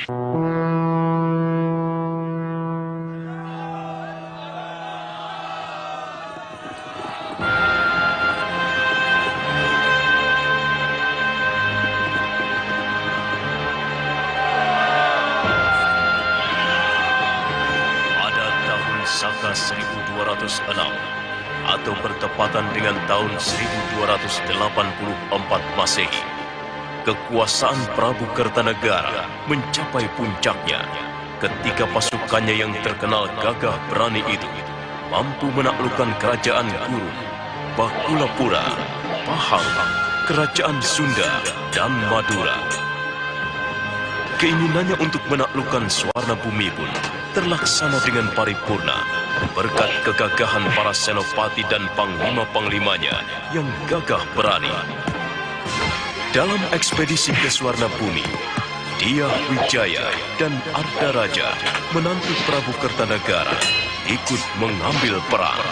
Saka 1206 atau bertepatan dengan tahun 1284 Masehi, kekuasaan Prabu Kertanegara mencapai puncaknya ketika pasukannya yang terkenal gagah berani itu mampu menaklukkan kerajaan Guru, Bakulapura, Pahang, kerajaan Sunda, dan Madura. Keinginannya untuk menaklukkan Swarna Bumi pun terlaksana dengan paripurna berkat kegagahan para senopati dan panglima-panglimanya yang gagah berani. Dalam ekspedisi ke Swarna Bumi, Dyah Wijaya dan Arda Raja, menantu Prabu Kertanegara, ikut mengambil perang.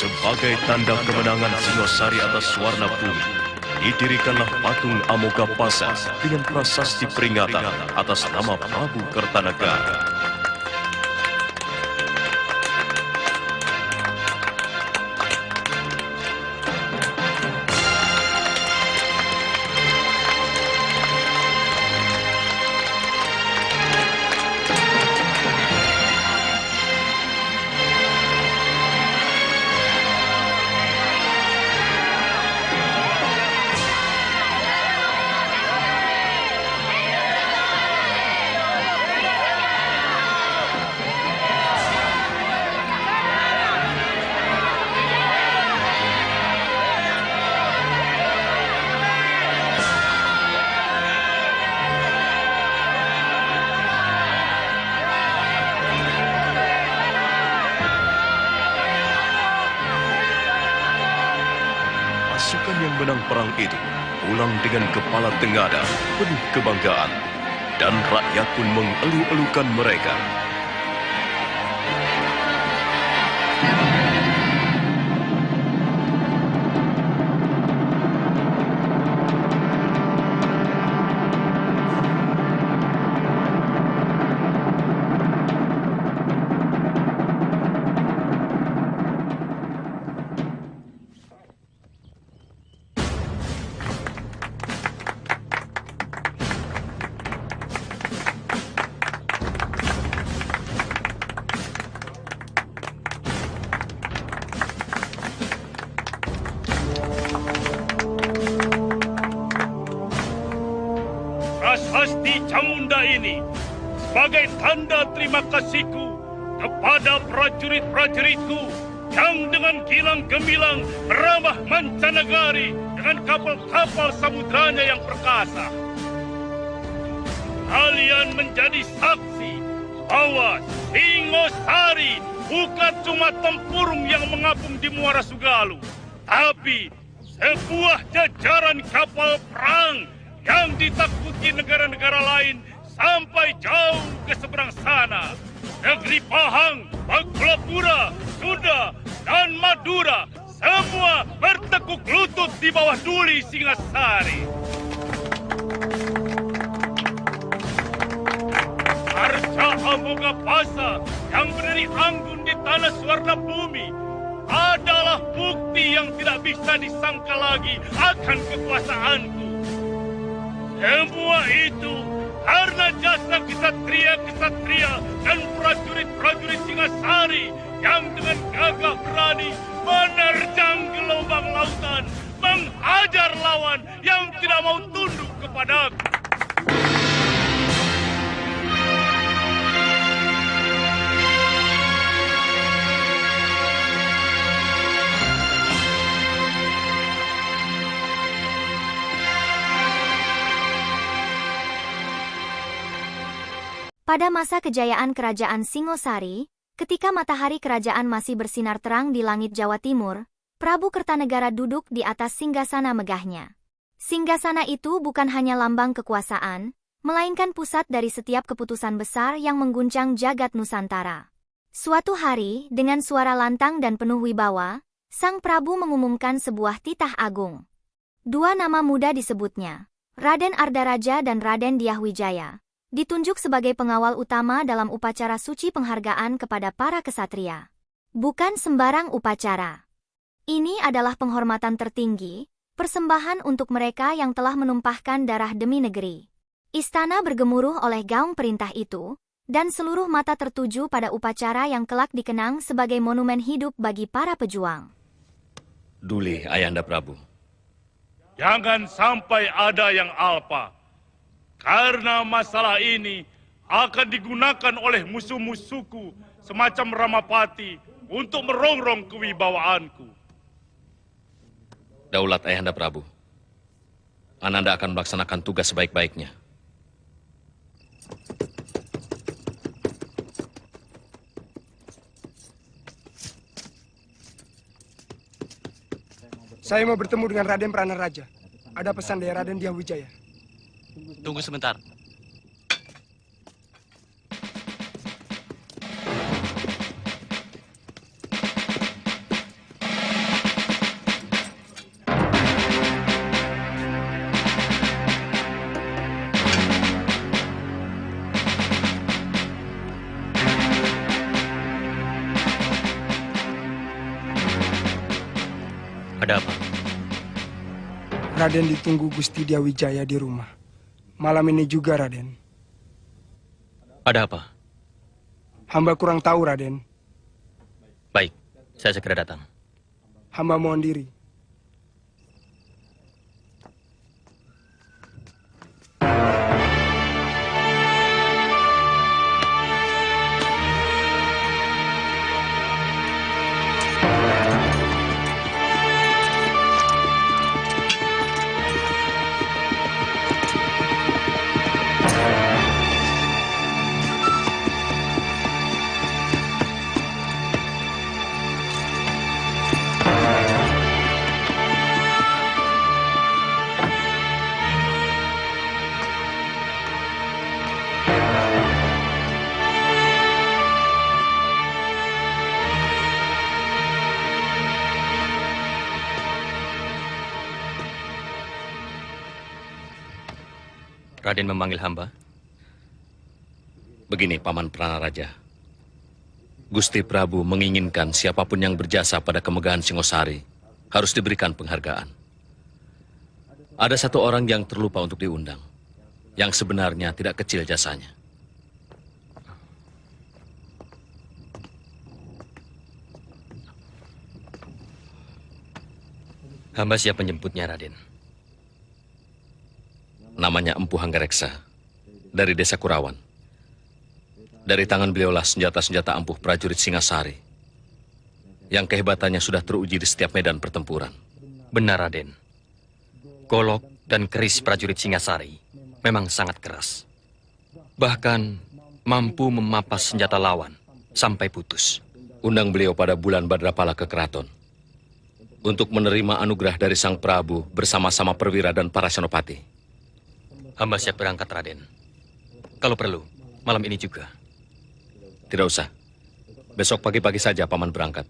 Sebagai tanda kemenangan Singosari atas Swarna Bumi, didirikanlah patung Amogapasa dengan prasasti peringatan atas nama Prabu Kertanegara. Pasukan yang menang perang itu pulang dengan kepala tengadah penuh kebanggaan, dan rakyat pun mengeluh-elukan mereka. Prasasti Camunda ini sebagai tanda terima kasihku kepada prajurit-prajuritku yang dengan gilang gemilang meramah mancanegari dengan kapal-kapal samudranya yang perkasa. Kalian menjadi saksi bahwa Singosari bukan cuma tempurung yang mengapung di Muara Sugalu, tapi sebuah jajaran kapal perang yang ditakuti negara-negara lain sampai jauh ke seberang sana. Negeri Pahang, Bakulapura, Sunda, dan Madura semua bertekuk lutut di bawah duli Singasari. Arca Amogapasa yang berdiri anggun di tanah Swarna Bumi adalah bukti yang tidak bisa disangka lagi akan kekuasaanku. Semua itu karena jasa kesatria-kesatria dan prajurit-prajurit Singasari yang dengan gagah berani menerjang gelombang lautan, menghajar lawan yang tidak mau tunduk kepadaku. Pada masa kejayaan Kerajaan Singosari, ketika matahari kerajaan masih bersinar terang di langit Jawa Timur, Prabu Kertanegara duduk di atas singgasana megahnya. Singgasana itu bukan hanya lambang kekuasaan, melainkan pusat dari setiap keputusan besar yang mengguncang jagat Nusantara. Suatu hari, dengan suara lantang dan penuh wibawa, Sang Prabu mengumumkan sebuah titah agung. Dua nama muda disebutnya, Raden Ardaraja dan Raden Dyahwijaya, ditunjuk sebagai pengawal utama dalam upacara suci penghargaan kepada para kesatria. Bukan sembarang upacara. Ini adalah penghormatan tertinggi, persembahan untuk mereka yang telah menumpahkan darah demi negeri. Istana bergemuruh oleh gaung perintah itu, dan seluruh mata tertuju pada upacara yang kelak dikenang sebagai monumen hidup bagi para pejuang. Duli, Ayahanda Prabu. Jangan sampai ada yang alpa. Karena masalah ini akan digunakan oleh musuh-musuhku semacam Ramapati untuk merongrong kewibawaanku. Daulat Ayahanda Prabu. Ananda akan melaksanakan tugas sebaik-baiknya. Saya mau bertemu dengan Raden Pranaraja. Ada pesan dari Raden Dyahwijaya. Tunggu sebentar. Ada apa? Raden ditunggu Gusti Dyahwijaya di rumah. Malam ini juga, Raden. Ada apa? Hamba kurang tahu, Raden. Baik, saya segera datang. Hamba mohon diri. Raden memanggil hamba. Begini, Paman Pranaraja. Gusti Prabu menginginkan siapapun yang berjasa pada kemegahan Singosari harus diberikan penghargaan. Ada satu orang yang terlupa untuk diundang, yang sebenarnya tidak kecil jasanya. Hamba siap menjemputnya, Raden. Namanya Empu Hanggareksa, dari desa Kurawan. Dari tangan beliaulah senjata-senjata ampuh prajurit Singasari, yang kehebatannya sudah teruji di setiap medan pertempuran. Benar, Raden. Golok dan keris prajurit Singasari memang sangat keras. Bahkan mampu memapas senjata lawan sampai putus. Undang beliau pada bulan Badrapala ke keraton, untuk menerima anugerah dari Sang Prabu bersama-sama perwira dan para senopati. Hamba siap berangkat, Raden. Kalau perlu, malam ini juga. Tidak usah. Besok pagi-pagi saja Paman berangkat.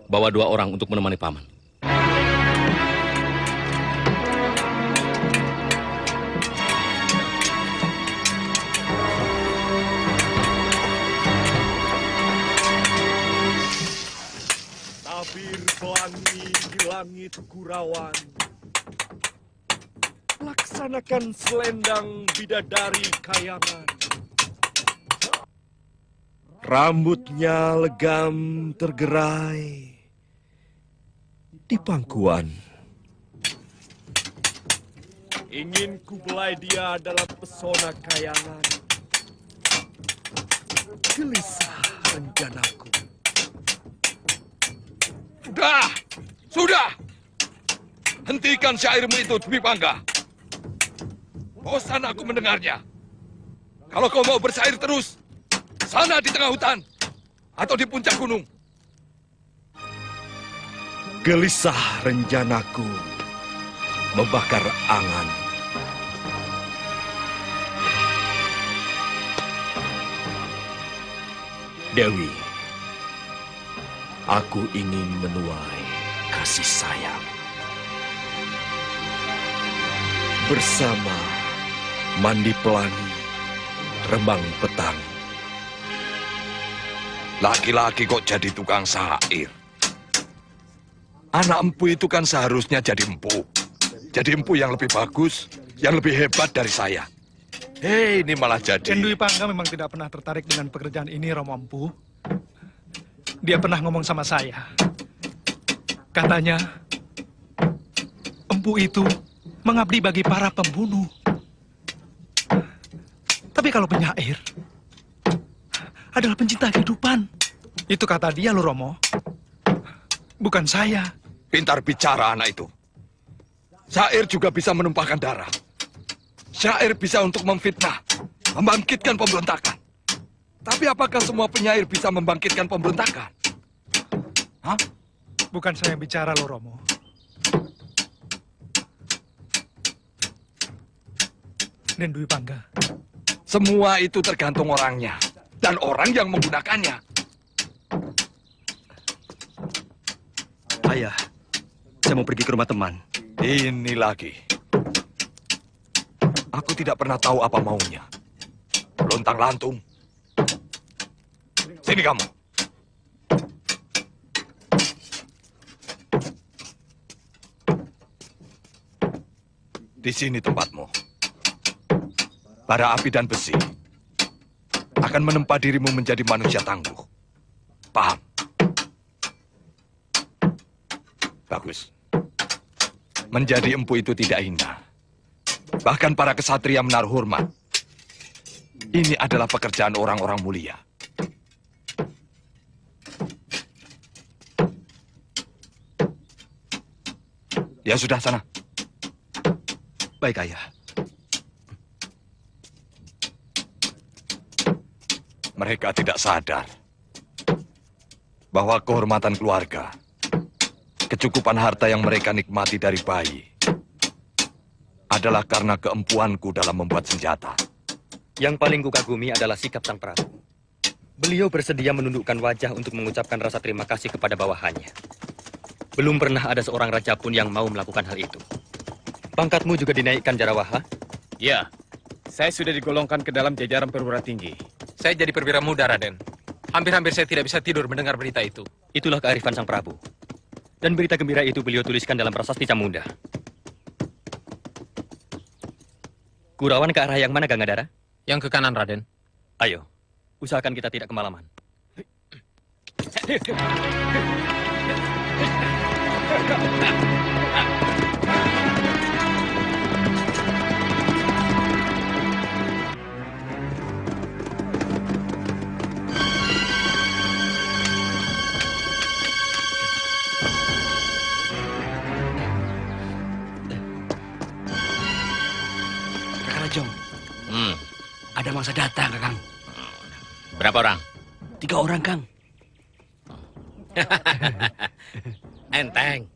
Bawa 2 orang untuk menemani Paman. Kurawan, laksanakan selendang bidadari kayangan. Rambutnya legam tergerai di pangkuan. Ingin kubelai dia dalam pesona kayangan. Gelisah rencanaku. Sudah! Hentikan syairmu itu, Dwi Pangga. Bosan aku mendengarnya. Kalau kau mau bersair terus, sana di tengah hutan atau di puncak gunung. Gelisah rencanaku membakar angan. Dewi, aku ingin menuai kasih sayang. Bersama mandi pelangi, remang petang. Laki-laki kok jadi tukang syair? Anak empu itu kan seharusnya jadi empu. Jadi empu yang lebih bagus, yang lebih hebat dari saya. Hei, ini malah jadi... Dwi Pangga memang tidak pernah tertarik dengan pekerjaan ini, Romo Empu. Dia pernah ngomong sama saya. Katanya, empu itu mengabdi bagi para pembunuh. Tapi kalau penyair adalah pencinta kehidupan. Itu kata dia loh, Romo. Bukan saya. Pintar bicara anak itu. Syair juga bisa menumpahkan darah. Syair bisa untuk memfitnah, membangkitkan pemberontakan. Tapi apakah semua penyair bisa membangkitkan pemberontakan? Hah? Bukan saya yang bicara loh, Romo. Dan Dwi Pangga. Semua itu tergantung orangnya. Dan orang yang menggunakannya. Ayah, saya mau pergi ke rumah teman. Ini lagi. Aku tidak pernah tahu apa maunya. Lontang-lantung. Sini kamu. Di sini tempatmu. Bara api dan besi akan menempa dirimu menjadi manusia tangguh. Paham? Bagus. Menjadi empu itu tidak indah. Bahkan para kesatria menaruh hormat. Ini adalah pekerjaan orang-orang mulia. Ya sudah, sana. Baik, Ayah. Mereka tidak sadar bahwa kehormatan keluarga, kecukupan harta yang mereka nikmati dari bayi, adalah karena keempuanku dalam membuat senjata. Yang paling kukagumi adalah sikap Sang Prabu. Beliau bersedia menundukkan wajah untuk mengucapkan rasa terima kasih kepada bawahannya. Belum pernah ada seorang raja pun yang mau melakukan hal itu. Pangkatmu juga dinaikkan, Jarawaha? Ya, saya sudah digolongkan ke dalam jajaran perwira tinggi. Saya jadi perwira muda, Raden. Hampir-hampir saya tidak bisa tidur mendengar berita itu. Itulah kearifan Sang Prabu. Dan berita gembira itu beliau tuliskan dalam prasasti Camunda. Kurawan ke arah yang mana, Gangadara? Yang ke kanan, Raden. Ayo, usahakan kita tidak kemalaman. Jom. Ada mangsa datang, Kakang. Berapa orang? 3 orang, Kang. Enteng.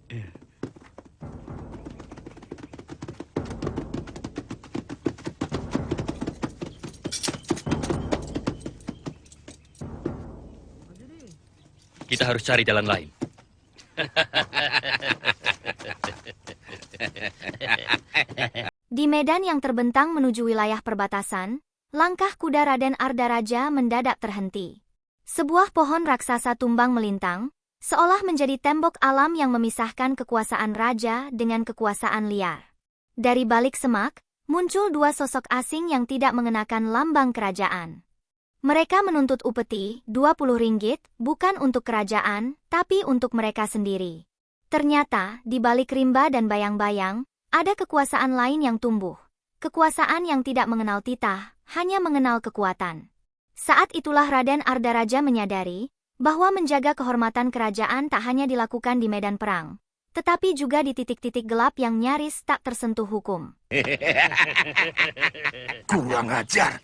Kita harus cari jalan lain. Di medan yang terbentang menuju wilayah perbatasan, langkah kuda Raden Ardaraja mendadak terhenti. Sebuah pohon raksasa tumbang melintang, seolah menjadi tembok alam yang memisahkan kekuasaan raja dengan kekuasaan liar. Dari balik semak, muncul dua sosok asing yang tidak mengenakan lambang kerajaan. Mereka menuntut upeti, 20 ringgit, bukan untuk kerajaan, tapi untuk mereka sendiri. Ternyata, di balik rimba dan bayang-bayang, ada kekuasaan lain yang tumbuh. Kekuasaan yang tidak mengenal titah, hanya mengenal kekuatan. Saat itulah Raden Ardaraja menyadari bahwa menjaga kehormatan kerajaan tak hanya dilakukan di medan perang, tetapi juga di titik-titik gelap yang nyaris tak tersentuh hukum. Kurang ajar.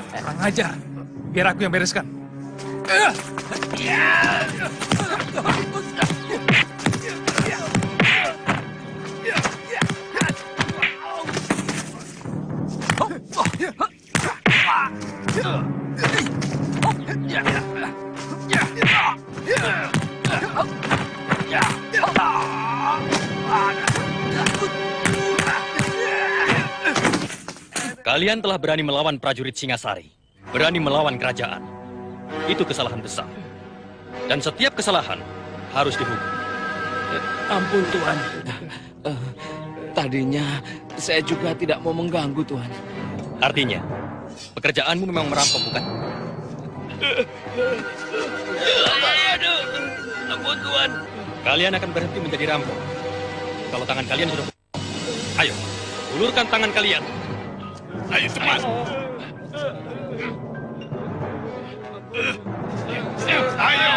Kurang ajar. Biar aku yang bereskan. Kalian telah berani melawan prajurit Singasari, berani melawan kerajaan. Itu kesalahan besar. Dan setiap kesalahan harus dihukum. Ampun, Tuan. Tadinya saya juga tidak mau mengganggu, Tuan. Artinya, pekerjaanmu memang merampok, bukan? Ampun, Tuan. Kalian akan berhenti menjadi rampok kalau tangan kalian sudah... Ayo, ulurkan tangan kalian. Ayo cepat. Ayo.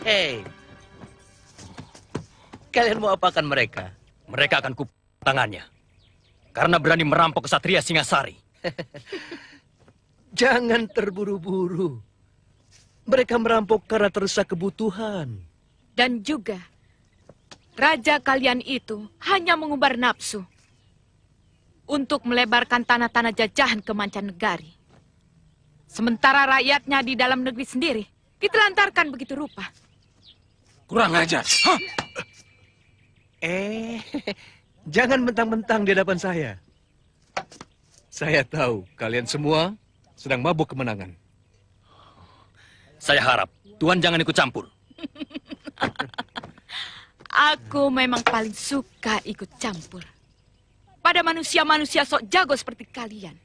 Hei, kalian mau apakan mereka? Mereka akan kupotong tangannya karena berani merampok kesatria Singasari. Jangan terburu-buru. Mereka merampok karena terdesak kebutuhan. Dan juga, raja kalian itu hanya mengumbar nafsu untuk melebarkan tanah-tanah jajahan ke mancanegari. Sementara rakyatnya di dalam negeri sendiri ditelantarkan begitu rupa. Kurang ajar. Jangan mentang-mentang di hadapan saya. Saya tahu kalian semua sedang mabuk kemenangan. Saya harap Tuan jangan ikut campur. Aku memang paling suka ikut campur pada manusia-manusia sok jago seperti kalian.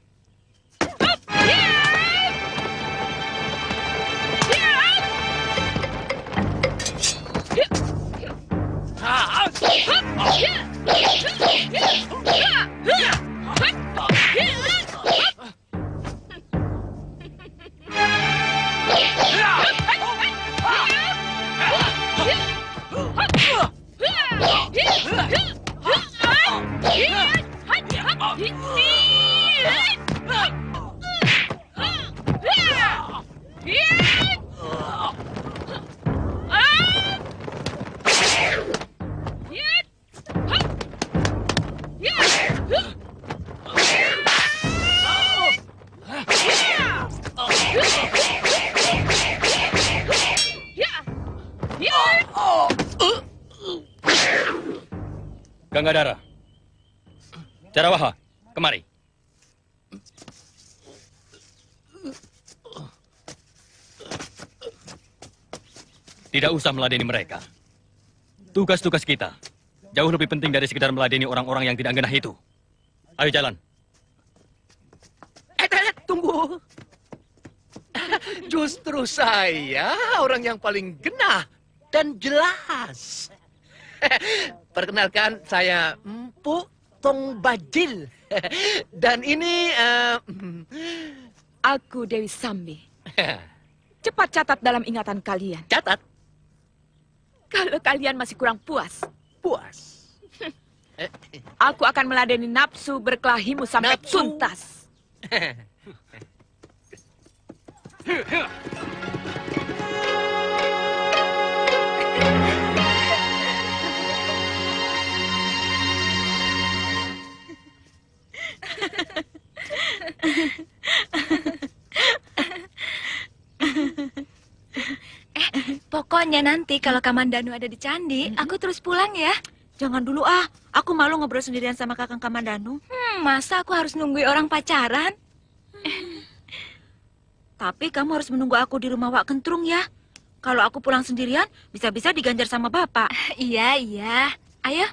Ganggadara, Jarawaha, kemari. Tidak usah meladeni mereka. Tugas-tugas kita jauh lebih penting dari sekedar meladeni orang-orang yang tidak genah itu. Ayo jalan. Tunggu. Justru saya orang yang paling genah dan jelas. Perkenalkan, saya Empu Tong Bajil. Dan ini... Aku Dewi Sambi. Cepat catat dalam ingatan kalian. Catat. Kalau kalian masih kurang puas. Puas. Aku akan meladeni nafsu berkelahimu sampai tuntas. Pokoknya nanti kalau Kamandanu ada di candi, aku terus pulang ya. Jangan dulu ah, aku malu ngobrol sendirian sama Kakang Kamandanu. Masa aku harus nungguin orang pacaran? Tapi kamu harus menunggu aku di rumah Wak Kentrung ya. Kalau aku pulang sendirian, bisa-bisa diganjar sama bapak. Iya, iya. Ayo.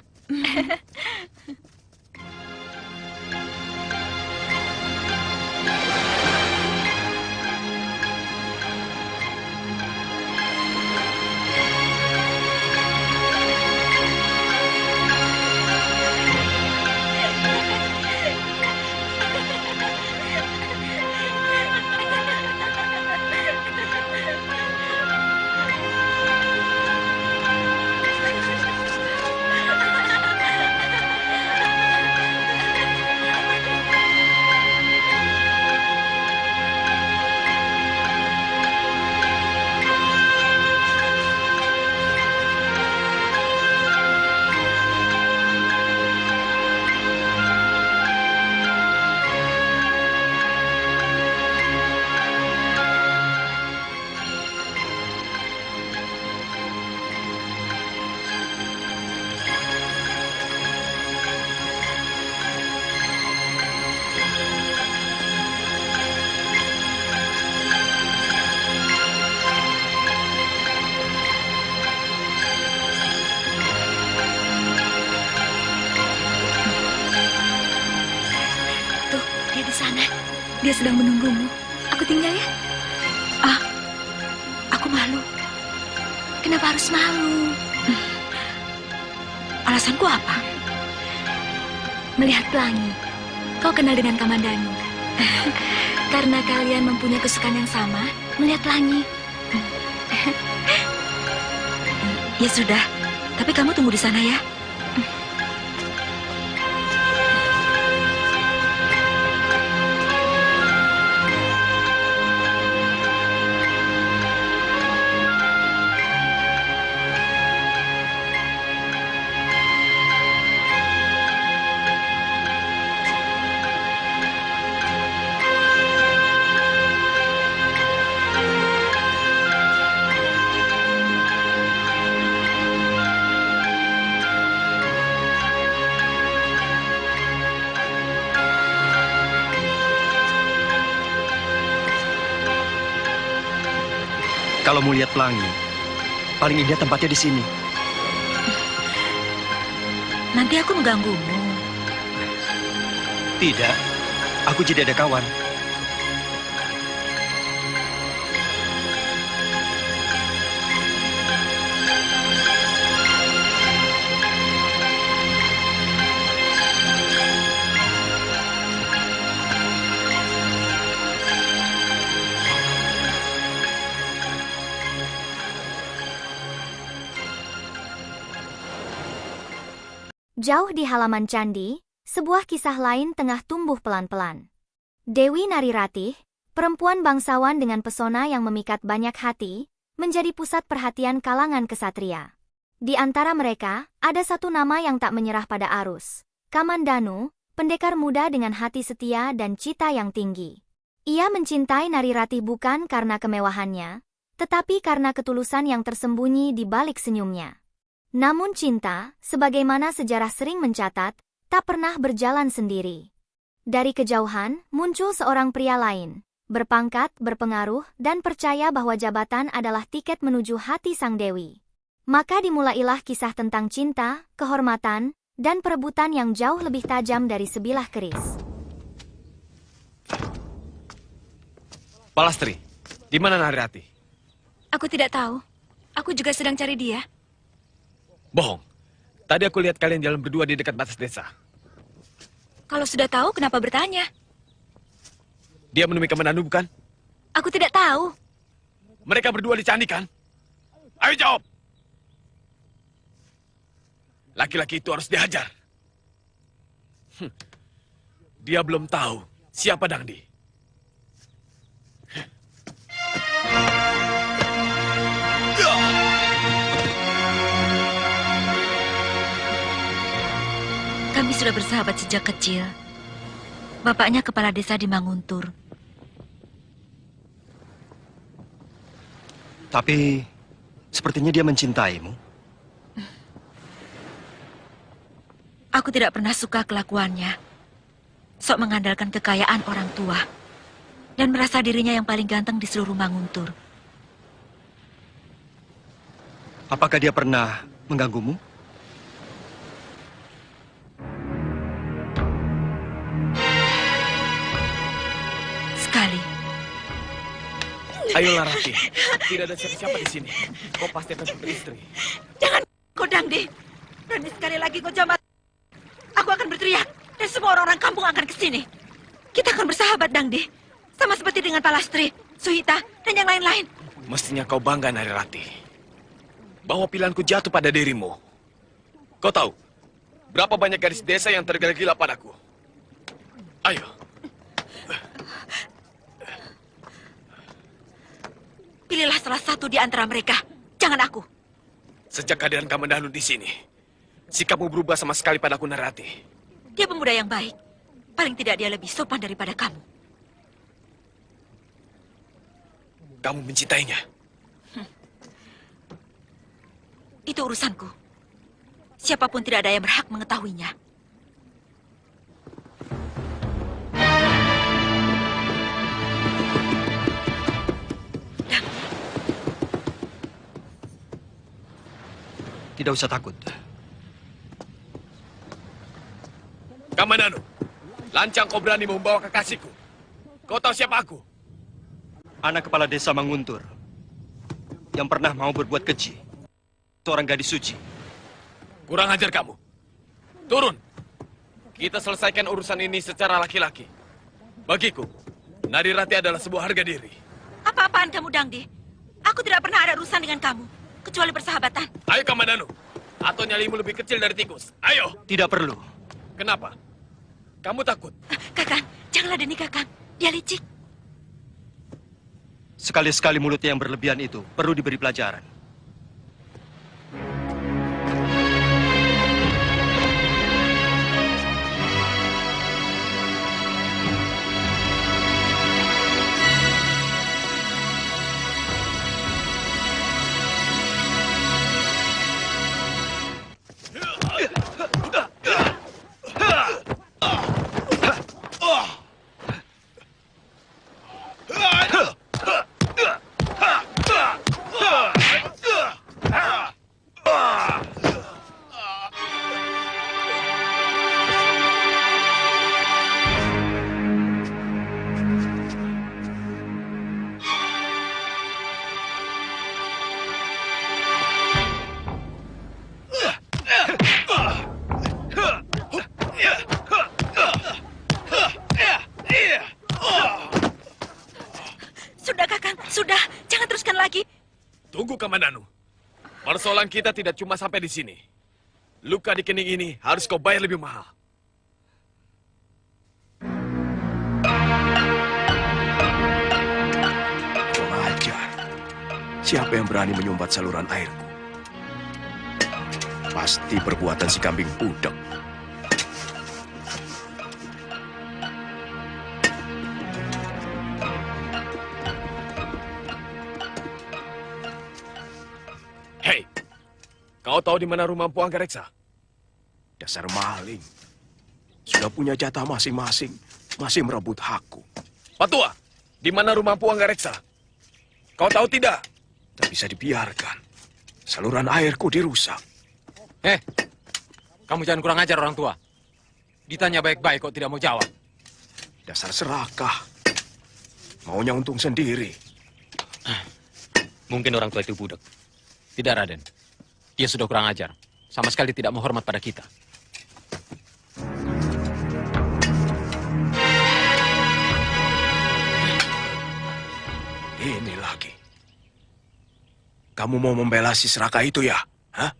Dia sedang menunggumu. Aku tinggal ya. Aku malu. Kenapa harus malu? Alasanku apa? Melihat pelangi. Kau kenal dengan Kamandanu. Karena kalian mempunyai kesukaan yang sama, melihat pelangi. Ya sudah, tapi kamu tunggu di sana ya. Kalau mau lihat pelangi, paling indah tempatnya di sini. Nanti aku mengganggumu. Tidak, aku jadi ada kawan. Jauh di halaman candi, sebuah kisah lain tengah tumbuh pelan-pelan. Dewi Nariratih, perempuan bangsawan dengan pesona yang memikat banyak hati, menjadi pusat perhatian kalangan kesatria. Di antara mereka, ada satu nama yang tak menyerah pada arus. Kamandanu, pendekar muda dengan hati setia dan cita yang tinggi. Ia mencintai Nariratih bukan karena kemewahannya, tetapi karena ketulusan yang tersembunyi di balik senyumnya. Namun cinta, sebagaimana sejarah sering mencatat, tak pernah berjalan sendiri. Dari kejauhan, muncul seorang pria lain, berpangkat, berpengaruh, dan percaya bahwa jabatan adalah tiket menuju hati sang dewi. Maka dimulailah kisah tentang cinta, kehormatan, dan perebutan yang jauh lebih tajam dari sebilah keris. Palastri, di mana Narirati? Aku tidak tahu. Aku juga sedang cari dia. Bohong. Tadi aku lihat kalian jalan berdua di dekat batas desa. Kalau sudah tahu, kenapa bertanya? Dia menemui Kamandanu, bukan? Aku tidak tahu. Mereka berdua di candi, kan? Ayo jawab! Laki-laki itu harus dihajar. Dia belum tahu siapa Dangdi. Kami sudah bersahabat sejak kecil. Bapaknya kepala desa di Manguntur. Tapi, sepertinya dia mencintaimu. Aku tidak pernah suka kelakuannya. Sok mengandalkan kekayaan orang tua. Dan merasa dirinya yang paling ganteng di seluruh Manguntur. Apakah dia pernah mengganggumu? Sekali. Ayolah Rati, tidak ada siapa-siapa di sini. Kau pasti akan beristri. Jangan, Kodangdi. Berani sekali lagi kau jamat. Aku akan berteriak, dan semua orang-orang kampung akan ke sini. Kita akan bersahabat, Dangdi. Sama seperti dengan Palastri, Suhita, dan yang lain-lain. Mestinya kau bangga, Narirati. Bahwa pilihanku jatuh pada dirimu. Kau tahu, berapa banyak gadis desa yang tergila-gila padaku. Ayo. Pilihlah salah satu di antara mereka. Jangan aku. Sejak kehadiran Kamandanu di sini, sikapmu berubah sama sekali padaku, Narirati. Dia pemuda yang baik. Paling tidak dia lebih sopan daripada kamu. Kamu mencintainya? Itu urusanku. Siapapun tidak ada yang berhak mengetahuinya. Tidak usah takut. Kamandanu, lancang kau berani membawa kekasihku. Kau tahu siapa aku? Anak kepala desa Manguntur. Yang pernah mau berbuat keji. Seorang gadis suci. Kurang ajar kamu. Turun. Kita selesaikan urusan ini secara laki-laki. Bagiku, Narirati adalah sebuah harga diri. Apa-apaan kamu, Dangdi? Aku tidak pernah ada urusan dengan kamu. Kecuali persahabatan. Ayo, Kamandanu. Atau nyalimu lebih kecil dari tikus. Ayo. Tidak perlu. Kenapa? Kamu takut? Kakang, janganlah deni Kakang. Dia licik. Sekali-sekali mulutnya yang berlebihan itu perlu diberi pelajaran. Kamandanu, persoalan kita tidak cuma sampai di sini. Luka di kening ini harus kau bayar lebih mahal. Kurang ajar. Siapa yang berani menyumbat saluran airku? Pasti perbuatan si kambing budak. Hei, kau tahu di mana rumah Empu Anggareksa? Dasar maling. Sudah punya jatah masing-masing, masih merebut hakku. Patua, Di mana rumah Empu Anggareksa? Kau tahu tidak? Tak bisa dibiarkan. Saluran airku dirusak. Kamu jangan kurang ajar orang tua. Ditanya baik-baik kok tidak mau jawab. Dasar serakah. Maunya untung sendiri. Mungkin orang tua itu budak. Tidak, Raden. Dia sudah kurang ajar. Sama sekali tidak menghormat pada kita. Ini lagi. Kamu mau membela si serakah itu ya? Hah?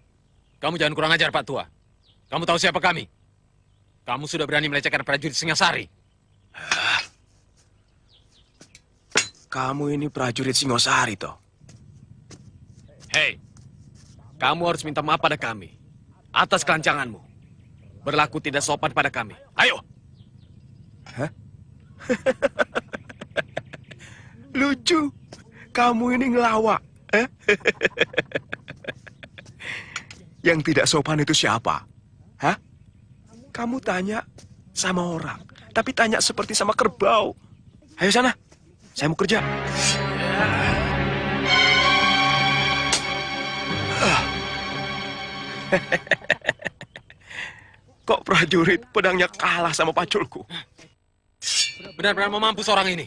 Kamu jangan kurang ajar, Pak Tua. Kamu tahu siapa kami? Kamu sudah berani melecehkan prajurit Singasari. Kamu ini prajurit Singosari, toh? Hei, kamu harus minta maaf pada kami atas kelancanganmu. Berlaku tidak sopan pada kami. Ayo. Hah? Lucu. Kamu ini ngelawak. Yang tidak sopan itu siapa? Hah? Kamu tanya sama orang, tapi tanya seperti sama kerbau. Ayo sana, saya mau kerja. Kok prajurit pedangnya kalah sama paculku? Benar-benar mau mampus orang ini.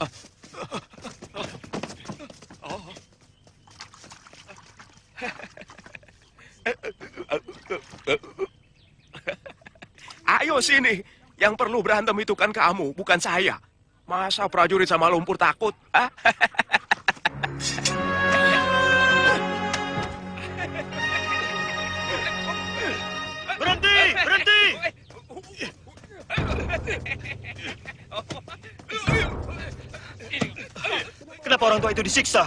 Ayo sini. Yang perlu berantem itu kan kamu, bukan saya. Masa prajurit sama lumpur takut? Ah? Berhenti! Berhenti! Kenapa orang tua itu disiksa?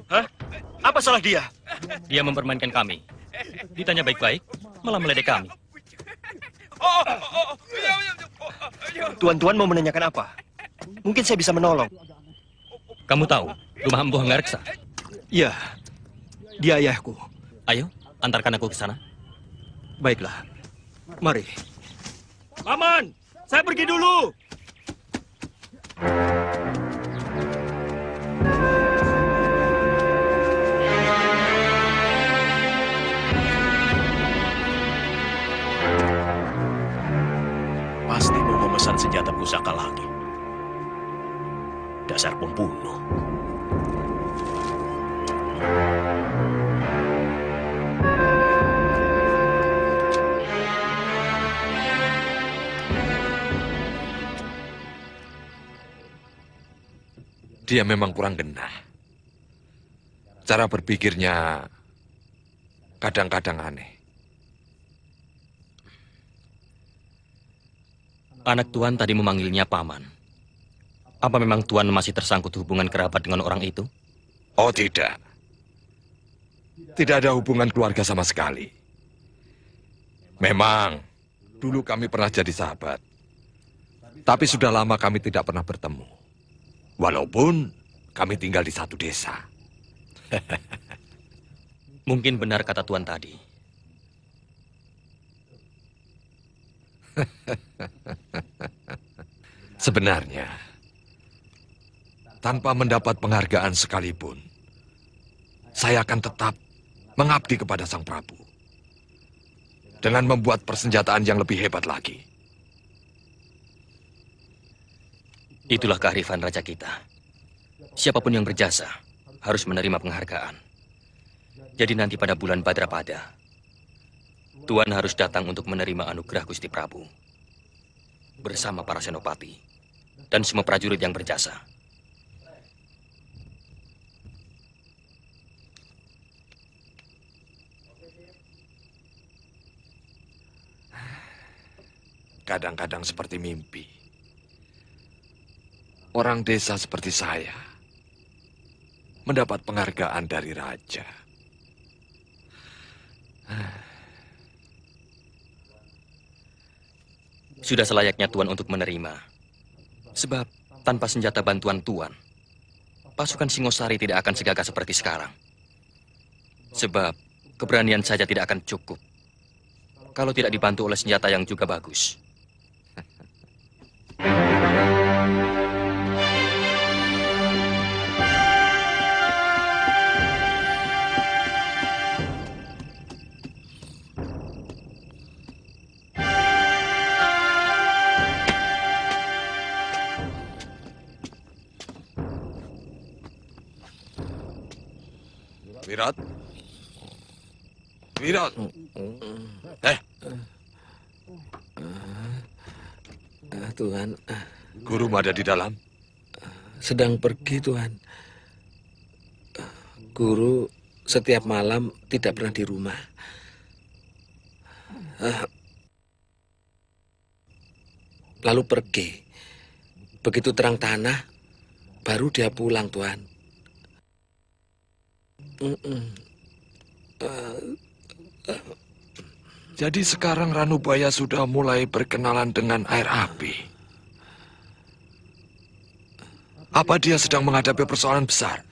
Hah? Apa salah dia? Dia mempermainkan kami. Ditanya baik-baik, malah meledek kami. Tuan-tuan mau menanyakan apa? Mungkin saya bisa menolong. Kamu tahu rumah Empu Anggareksa? Iya, dia ayahku. Ayo, antarkan aku ke sana. Baiklah, mari. Paman, saya pergi dulu. Pasti mau memesan senjata pusaka lagi. Dasar pembunuh. Dia memang kurang genah. Cara berpikirnya kadang-kadang aneh. Anak Tuan tadi memanggilnya paman. Apa memang Tuan masih tersangkut hubungan kerabat dengan orang itu? Oh tidak. Tidak ada hubungan keluarga sama sekali. Memang, dulu kami pernah jadi sahabat. Tapi sudah lama kami tidak pernah bertemu. Walaupun kami tinggal di satu desa. Mungkin benar kata Tuan tadi. Sebenarnya, tanpa mendapat penghargaan sekalipun, saya akan tetap mengabdi kepada Sang Prabu. Dengan membuat persenjataan yang lebih hebat lagi. Itulah kearifan raja kita. Siapapun yang berjasa harus menerima penghargaan. Jadi nanti pada bulan Badrapada, Tuan harus datang untuk menerima anugerah Gusti Prabu. Bersama para senopati dan semua prajurit yang berjasa. Kadang-kadang seperti mimpi. Orang desa seperti saya mendapat penghargaan dari raja. Sudah selayaknya Tuan untuk menerima. Sebab tanpa senjata bantuan Tuan, pasukan Singosari tidak akan segagah seperti sekarang. Sebab keberanian saja tidak akan cukup kalau tidak dibantu oleh senjata yang juga bagus. Wirat? Wirat? Tuhan. Guru ada di dalam? Sedang pergi, Tuhan. Guru setiap malam tidak pernah di rumah. Lalu pergi. Begitu terang tanah, baru dia pulang, Tuhan. Jadi sekarang Ranubaya sudah mulai berkenalan dengan air api. Apa dia sedang menghadapi persoalan besar?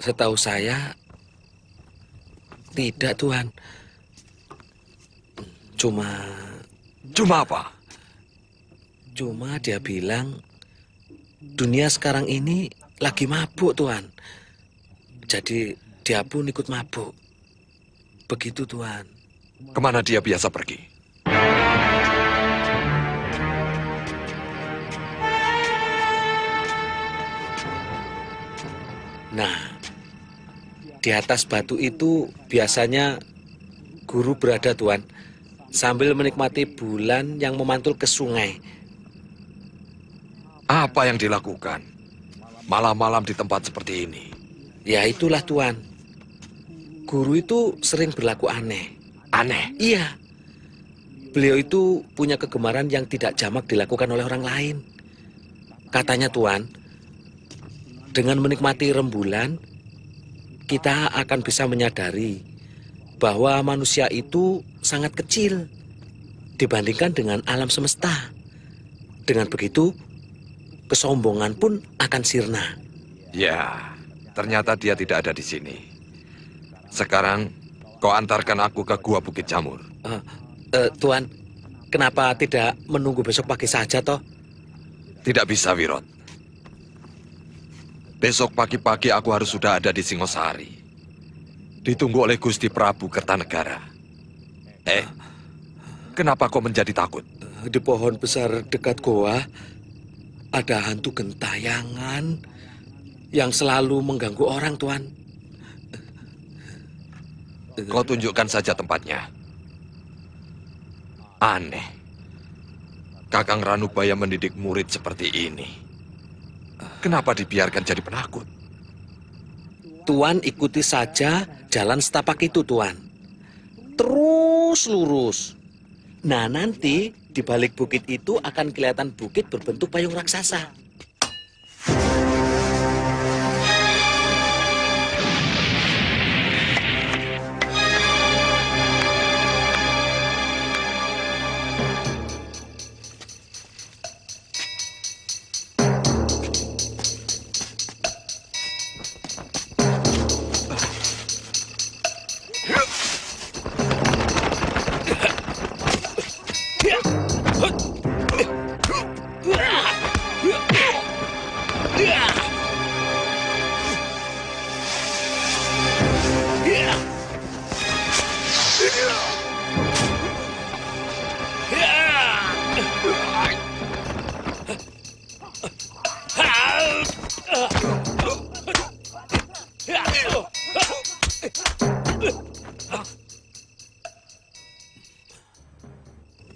Setahu saya, tidak, Tuhan. Cuma apa? Cuma dia bilang, dunia sekarang ini lagi mabuk, Tuhan. Jadi dia pun ikut mabuk. Begitu, Tuhan. Kemana dia biasa pergi? Nah, di atas batu itu biasanya guru berada, Tuhan, sambil menikmati bulan yang memantul ke sungai. Apa yang dilakukan malam-malam di tempat seperti ini? Ya itulah, Tuhan. Guru itu sering berlaku aneh. Aneh? Iya. Beliau itu punya kegemaran yang tidak jamak dilakukan oleh orang lain. Katanya, Tuhan, dengan menikmati rembulan, kita akan bisa menyadari bahwa manusia itu sangat kecil dibandingkan dengan alam semesta. Dengan begitu, kesombongan pun akan sirna. Ya, ternyata dia tidak ada di sini. Sekarang, kau antarkan aku ke Gua Bukit Jamur. Tuan, kenapa tidak menunggu besok pagi saja, toh? Tidak bisa, Wirot. Besok pagi-pagi aku harus sudah ada di Singosari. Ditunggu oleh Gusti Prabu Kertanegara. Kenapa kau menjadi takut? Di pohon besar dekat goa, ada hantu gentayangan yang selalu mengganggu orang, Tuan. Kau tunjukkan saja tempatnya. Aneh. Kakang Ranubaya mendidik murid seperti ini. Kenapa dibiarkan jadi penakut? Tuan ikuti saja jalan setapak itu, Tuan. Terus lurus. Nah, nanti di balik bukit itu akan kelihatan bukit berbentuk payung raksasa.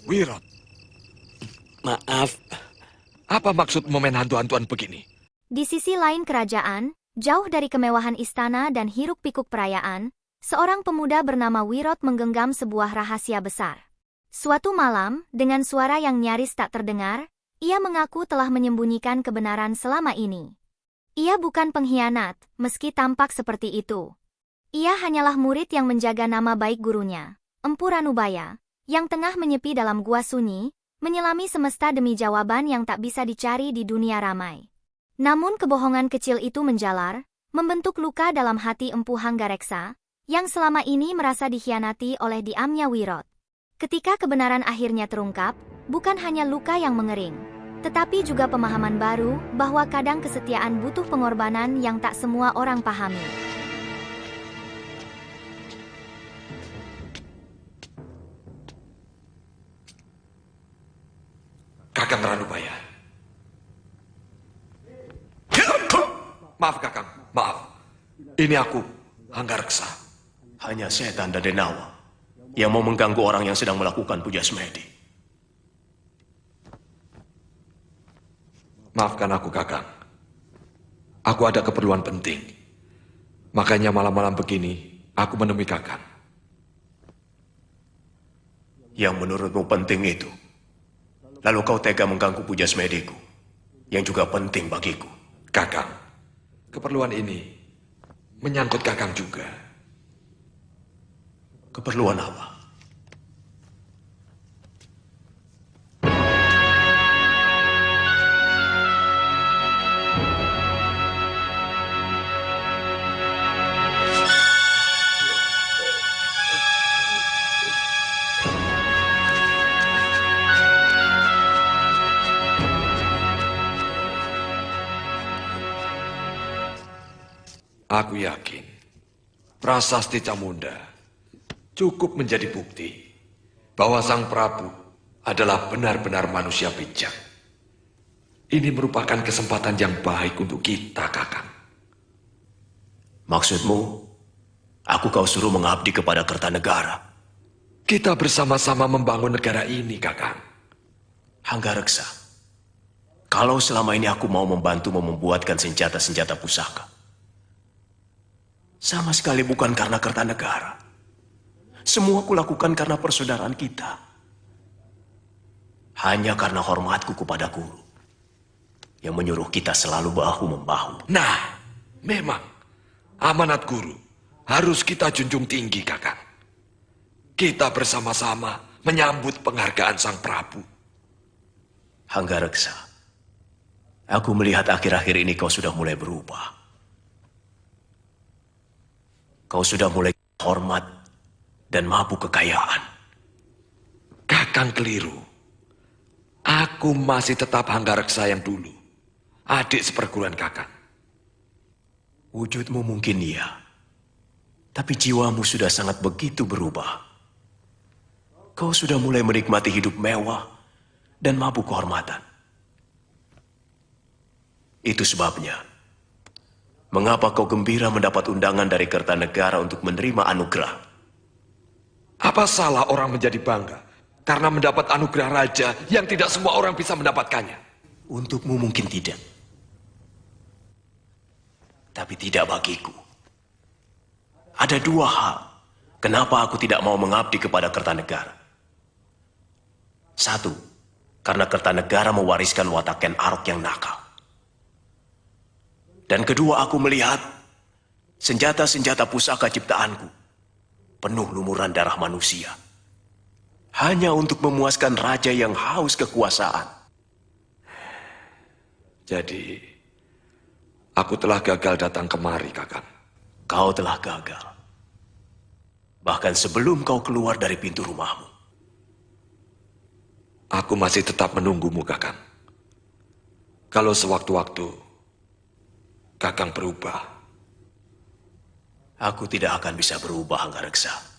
Wirot. Maaf. Apa maksud momen hantu-hantuan begini? Di sisi lain kerajaan, jauh dari kemewahan istana dan hiruk-pikuk perayaan, seorang pemuda bernama Wirot menggenggam sebuah rahasia besar. Suatu malam, dengan suara yang nyaris tak terdengar, ia mengaku telah menyembunyikan kebenaran selama ini. Ia bukan pengkhianat, meski tampak seperti itu. Ia hanyalah murid yang menjaga nama baik gurunya, Empu Ranubaya, yang tengah menyepi dalam gua sunyi, menyelami semesta demi jawaban yang tak bisa dicari di dunia ramai. Namun kebohongan kecil itu menjalar, membentuk luka dalam hati Empu Hanggareksa, yang selama ini merasa dikhianati oleh diamnya Wirot. Ketika kebenaran akhirnya terungkap, bukan hanya luka yang mengering, tetapi juga pemahaman baru bahwa kadang kesetiaan butuh pengorbanan yang tak semua orang pahami. Kakang Ranubaya. Maaf, Kakang. Maaf. Ini aku, Hanggareksa. Hanya setan dan denawa yang mau mengganggu orang yang sedang melakukan puja semedi. Maafkan aku, Kakang. Aku ada keperluan penting. Makanya malam-malam begini, aku menemui Kakang. Yang menurutmu penting itu, lalu kau tega mengganggu puja semediku, yang juga penting bagiku. Kakang, keperluan ini menyangkut Kakang juga. Keperluan apa? Aku yakin prasasti Camunda cukup menjadi bukti bahwa Sang Prabu adalah benar-benar manusia bijak. Ini merupakan kesempatan yang baik untuk kita, Kakang. Maksudmu, aku kau suruh mengabdi kepada Kertanegara? Kita bersama-sama membangun negara ini, Kakang. Hanggareksa, kalau selama ini aku mau membantumu membuatkan senjata-senjata pusaka, sama sekali bukan karena Kertanegara. Semua kulakukan karena persaudaraan kita. Hanya karena hormatku kepada guru yang menyuruh kita selalu bahu-membahu. Nah, memang amanat guru harus kita junjung tinggi, Kakang. Kita bersama-sama menyambut penghargaan Sang Prabu. Hanggareksa, aku melihat akhir-akhir ini kau sudah mulai berubah. Kau sudah mulai hormat dan mabuk kekayaan. Kakang keliru. Aku masih tetap Hanggareksa yang dulu. Adik seperguruan Kakang. Wujudmu mungkin iya. Tapi jiwamu sudah sangat begitu berubah. Kau sudah mulai menikmati hidup mewah dan mabuk kehormatan. Itu sebabnya mengapa kau gembira mendapat undangan dari Kertanegara untuk menerima anugerah? Apa salah orang menjadi bangga karena mendapat anugerah raja yang tidak semua orang bisa mendapatkannya? Untukmu mungkin tidak. Tapi tidak bagiku. Ada dua hal kenapa aku tidak mau mengabdi kepada Kertanegara. Satu, karena Kertanegara mewariskan watak Ken Arok yang nakal. Dan kedua, aku melihat senjata-senjata pusaka ciptaanku penuh lumuran darah manusia. Hanya untuk memuaskan raja yang haus kekuasaan. Jadi, aku telah gagal datang kemari, Kakang. Kau telah gagal. Bahkan sebelum kau keluar dari pintu rumahmu. Aku masih tetap menunggumu, Kakang. Kalau sewaktu-waktu Kakang berubah, aku tidak akan bisa berubah, Hanggareksa.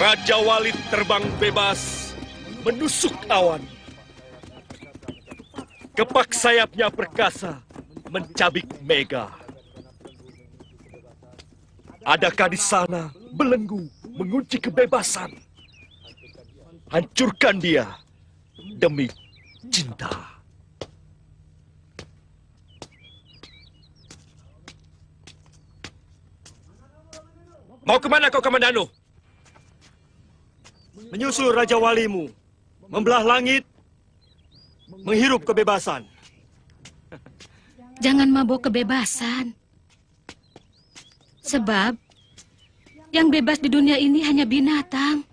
Raja Walid terbang bebas menusuk awan. Kepak sayapnya perkasa mencabik mega. Adakah di sana belenggu mengunci kebebasan? Hancurkan dia demi cinta. Mau kemana kau, Kamandanu? Menyusul Raja Walimu, membelah langit, menghirup kebebasan. Jangan mabuk kebebasan. Sebab yang bebas di dunia ini hanya binatang.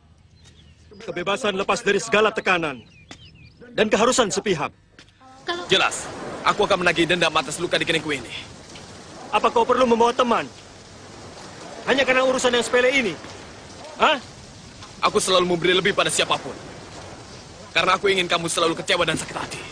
Kebebasan lepas dari segala tekanan dan keharusan sepihak. Jelas, aku akan menagih dendam atas luka di keningku ini. Apa kau perlu membawa teman? Hanya karena urusan yang sepele ini? Hah? Aku selalu memberi lebih pada siapapun. Karena aku ingin kamu selalu kecewa dan sakit hati.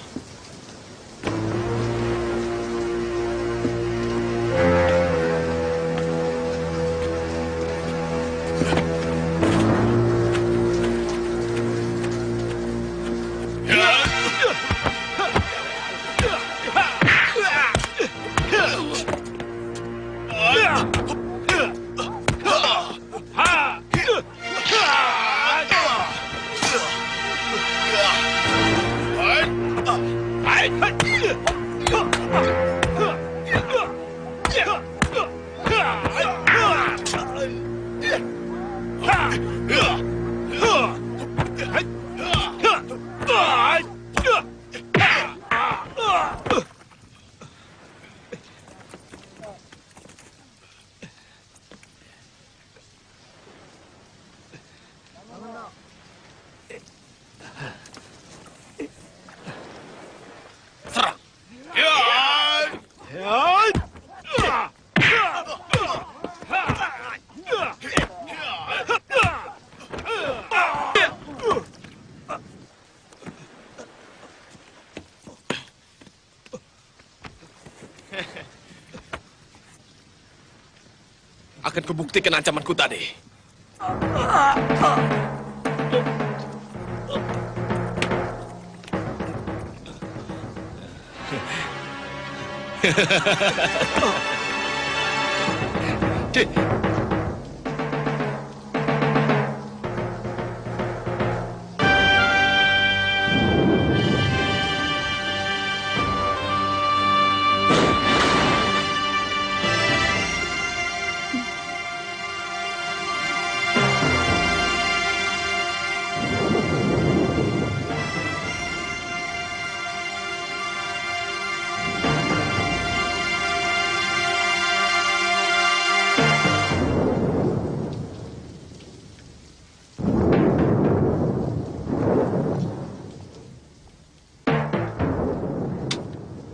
Akan kubuktikan ancamanku tadi.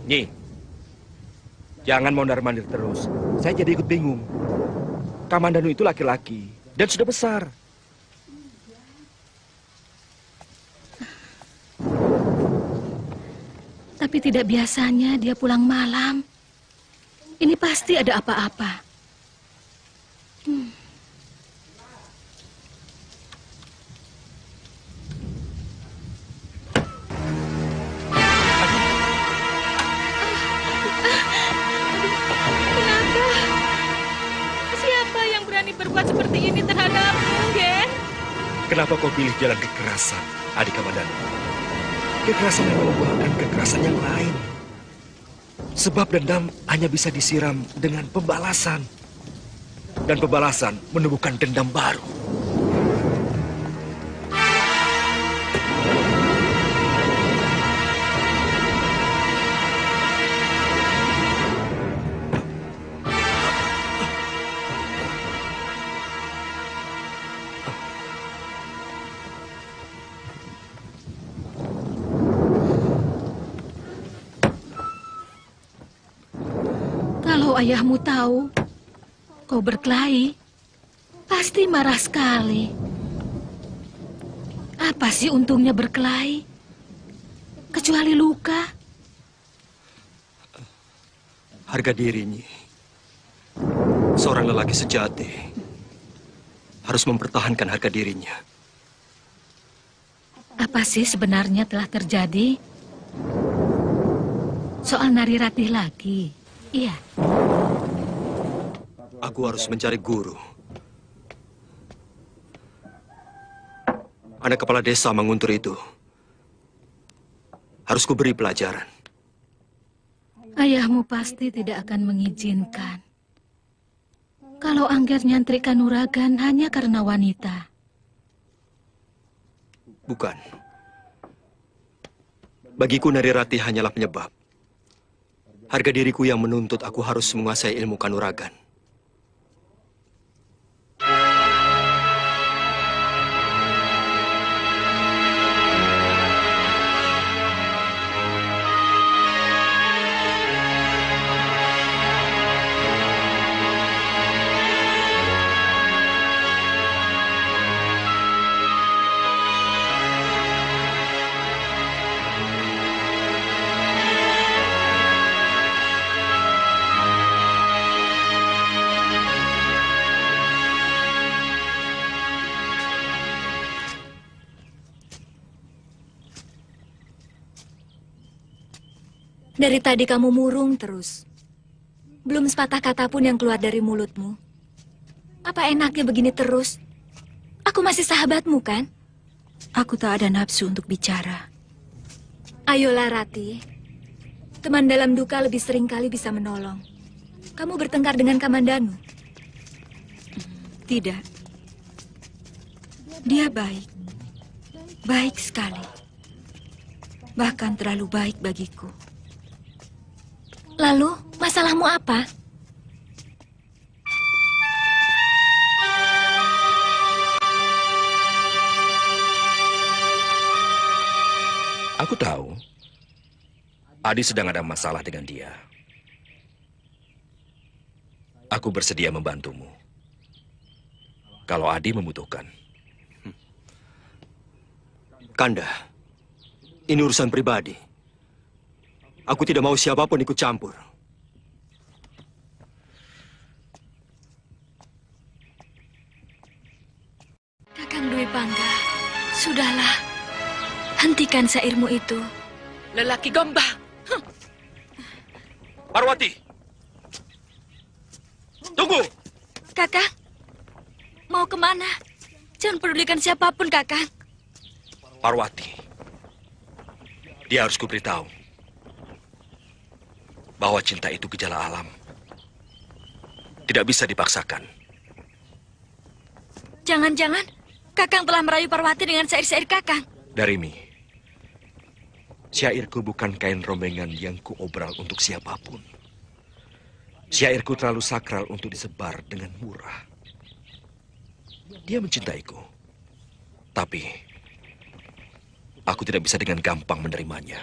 Nyi, jangan mondar-mandir terus. Saya jadi ikut bingung. Kamandanu itu laki-laki dan sudah besar. Tapi tidak biasanya dia pulang malam. Ini pasti ada apa-apa. Kenapa? Siapa yang berani berbuat seperti ini terhadapmu, Gen? Kenapa kau pilih jalan kekerasan, adik Kamandanu? Kekerasan yang membuahkan kekerasan yang lain. Sebab dendam hanya bisa disiram dengan pembalasan. Dan pembalasan menumbuhkan dendam baru. Kalau ayahmu tahu kau berkelahi, pasti marah sekali. Apa sih untungnya berkelahi? Kecuali luka. Harga diri, Nyi. Seorang lelaki sejati harus mempertahankan harga dirinya. Apa sih sebenarnya telah terjadi? Soal Nari Ratih lagi. Iya. Aku harus mencari guru. Anak kepala desa Manguntur itu harus kuberi pelajaran. Ayahmu pasti tidak akan mengizinkan. Kalau Angger nyantri Kanuragan hanya karena wanita. Bukan. Bagiku Nari Ratih hanyalah penyebab. Harga diriku yang menuntut aku harus menguasai ilmu kanuragan. Dari tadi kamu murung terus. Belum sepatah kata pun yang keluar dari mulutmu. Apa enaknya begini terus? Aku masih sahabatmu, kan? Aku tak ada nafsu untuk bicara. Ayolah, Rati. Teman dalam duka lebih sering kali bisa menolong. Kamu bertengkar dengan Kamandanu? Tidak. Dia baik. Baik sekali. Bahkan terlalu baik bagiku. Lalu, masalahmu apa? Aku tahu. Adi sedang ada masalah dengan dia. Aku bersedia membantumu. Kalau Adi membutuhkan. Kanda, ini urusan pribadi. Aku tidak mau siapapun ikut campur. Kakang Dwi Pangga, sudahlah. Hentikan syairmu itu. Lelaki gombang. Parwati! Tunggu! Kakang, mau kemana? Jangan pedulikan siapapun, Kakang. Parwati. Dia harus kuberitahu bahwa cinta itu gejala alam. Tidak bisa dipaksakan. Jangan-jangan Kakang telah merayu Parwati dengan syair-syair Kakang. Darimi, syairku bukan kain rombengan yang kuobral untuk siapapun. Syairku terlalu sakral untuk disebar dengan murah. Dia mencintaiku, tapi aku tidak bisa dengan gampang menerimanya.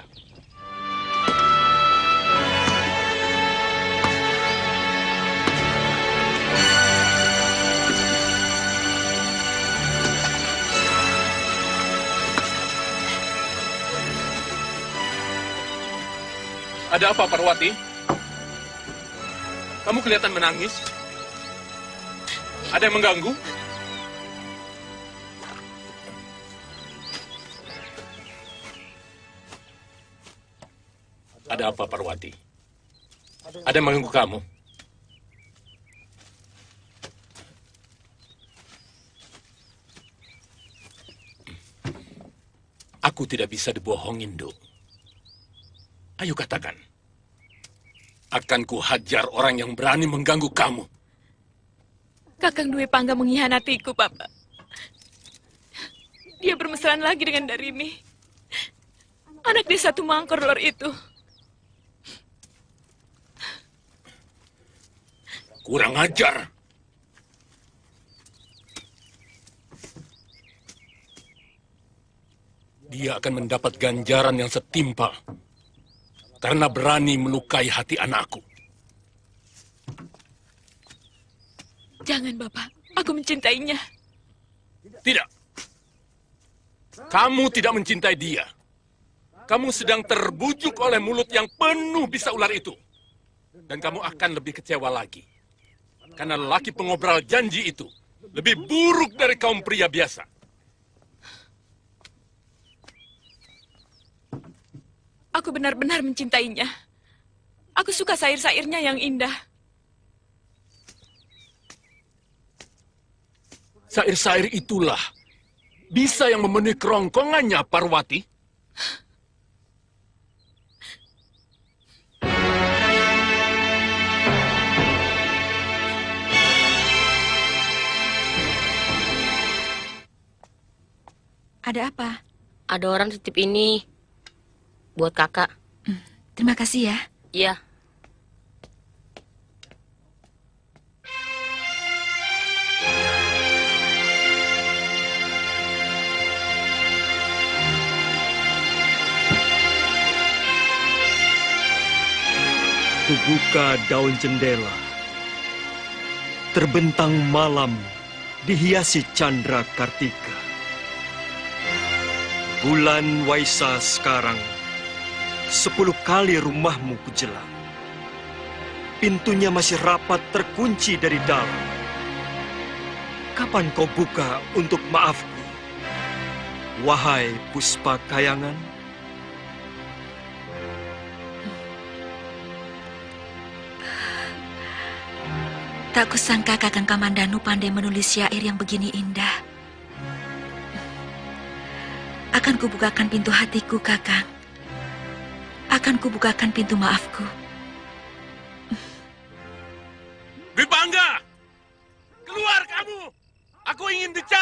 Ada apa, Parwati? Kamu kelihatan menangis. Ada yang mengganggu? Ada apa, Parwati? Ada yang mengganggu kamu? Aku tidak bisa dibohongin, Duk. Ayo katakan. Akan kuhajar orang yang berani mengganggu kamu. Kakang Dwi Pangga mengkhianatiku, Bapak. Dia bermesraan lagi dengan Darimi. Anak desa Tumangkor Lor itu. Kurang ajar. Dia akan mendapat ganjaran yang setimpal. Karena berani melukai hati anakku. Jangan, Bapak. Aku mencintainya. Tidak. Kamu tidak mencintai dia. Kamu sedang terbujuk oleh mulut yang penuh bisa ular itu. Dan kamu akan lebih kecewa lagi. Karena lelaki pengobral janji itu lebih buruk dari kaum pria biasa. Aku benar-benar mencintainya. Aku suka syair-syairnya yang indah. Syair-syair itulah bisa yang memenuhi kerongkongannya, Parwati. Ada apa? Ada orang titip ini buat kakak. Terima kasih ya. Iya. Kubuka daun jendela. Terbentang malam dihiasi candra kartika. Bulan Waisa sekarang 10 kali rumahmu kujelang. Pintunya masih rapat terkunci dari dalam. Kapan kau buka untuk maafku? Wahai Puspa Kayangan. Tak kusangka Kakang Kamandanu pandai menulis syair yang begini indah. Akan kubukakan pintu hatiku, Kakang. Akan kubukakan pintu maafku. Dwi Bangga! Keluar kamu! Aku ingin bicara!